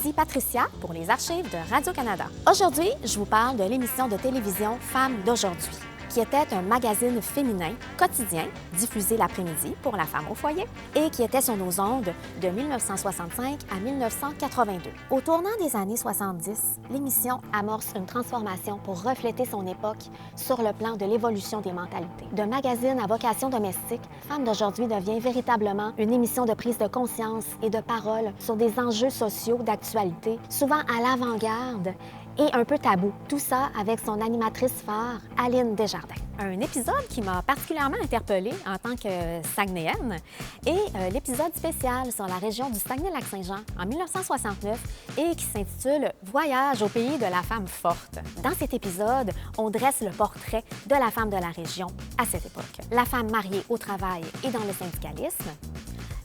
Ici Patricia pour les archives de Radio-Canada. Aujourd'hui, je vous parle de l'émission de télévision Femmes d'aujourd'hui, qui était un magazine féminin quotidien diffusé l'après-midi pour la femme au foyer et qui était sur nos ondes de 1965 à 1982. Au tournant des années 70, l'émission amorce une transformation pour refléter son époque sur le plan de l'évolution des mentalités. De magazine à vocation domestique, Femmes d'aujourd'hui devient véritablement une émission de prise de conscience et de parole sur des enjeux sociaux d'actualité, souvent à l'avant-garde et un peu tabou. Tout ça avec son animatrice phare, Aline Desjardins. Un épisode qui m'a particulièrement interpellée en tant que Saguenayenne est l'épisode spécial sur la région du Saguenay-Lac-Saint-Jean en 1969 et qui s'intitule « Voyage au pays de la femme forte ». Dans cet épisode, on dresse le portrait de la femme de la région à cette époque. La femme mariée au travail et dans le syndicalisme,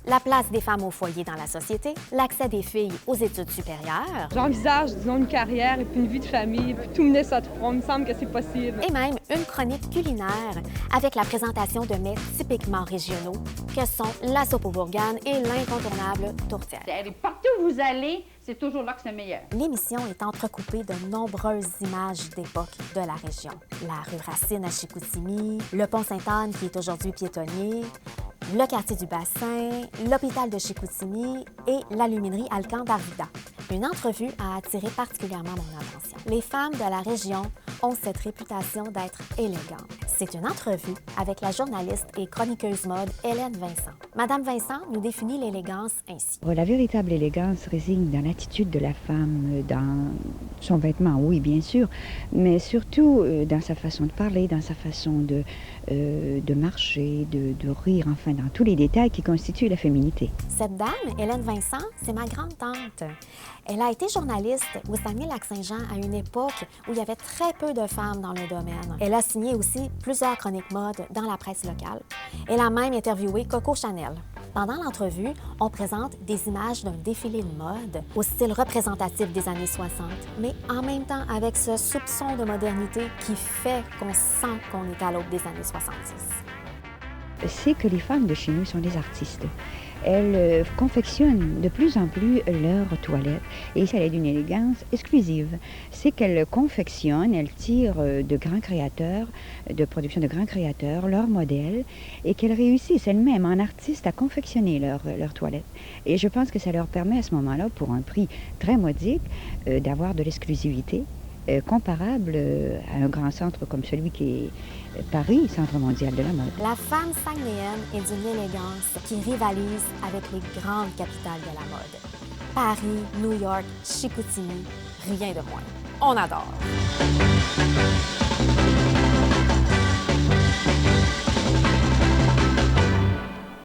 la place des femmes au foyer dans la société, l'accès des filles aux études supérieures. J'envisage, disons, une carrière et puis une vie de famille, puis tout mener ça de front. Il me semble que c'est possible. Et même une chronique culinaire avec la présentation de mets typiquement régionaux que sont la soupe aux bourganes et l'incontournable tourtière. Partout où vous allez, c'est toujours là que c'est meilleur. L'émission est entrecoupée de nombreuses images d'époque de la région. La rue Racine à Chicoutimi, le pont Sainte-Anne qui est aujourd'hui piétonnier, le quartier du Bassin, l'hôpital de Chicoutimi et l'aluminerie Alcan d'Arvida. Une entrevue a attiré particulièrement mon attention. Les femmes de la région ont cette réputation d'être élégantes. C'est une entrevue avec la journaliste et chroniqueuse mode Hélène Vincent. Madame Vincent nous définit l'élégance ainsi. La véritable élégance réside dans l'attitude de la femme, dans son vêtement, oui, bien sûr, mais surtout dans sa façon de parler, dans sa façon de marcher, de rire, enfin, dans tous les détails qui constituent la féminité. Cette dame, Hélène Vincent, c'est ma grande-tante. Elle a été journaliste au Saguenay-Lac-Saint-Jean à une époque où il y avait très peu de femmes dans le domaine. Elle a signé aussi plusieurs chroniques mode dans la presse locale. Elle a même interviewé Coco Chanel. Pendant l'entrevue, on présente des images d'un défilé de mode au style représentatif des années 60, mais en même temps avec ce soupçon de modernité qui fait qu'on sent qu'on est à l'aube des années 70. C'est que les femmes de chez nous sont des artistes. Elles confectionnent de plus en plus leurs toilettes et ça a d'une élégance exclusive. C'est qu'elles confectionnent, elles tirent de grands créateurs, de production de grands créateurs, leurs modèles et qu'elles réussissent elles-mêmes en artistes à confectionner leurs toilettes. Et je pense que ça leur permet à ce moment-là, pour un prix très modique, d'avoir de l'exclusivité comparable à un grand centre comme celui qui est Paris, Centre mondial de la mode. La femme saguenayenne est d'une élégance qui rivalise avec les grandes capitales de la mode. Paris, New York, Chicoutimi, rien de moins. On adore!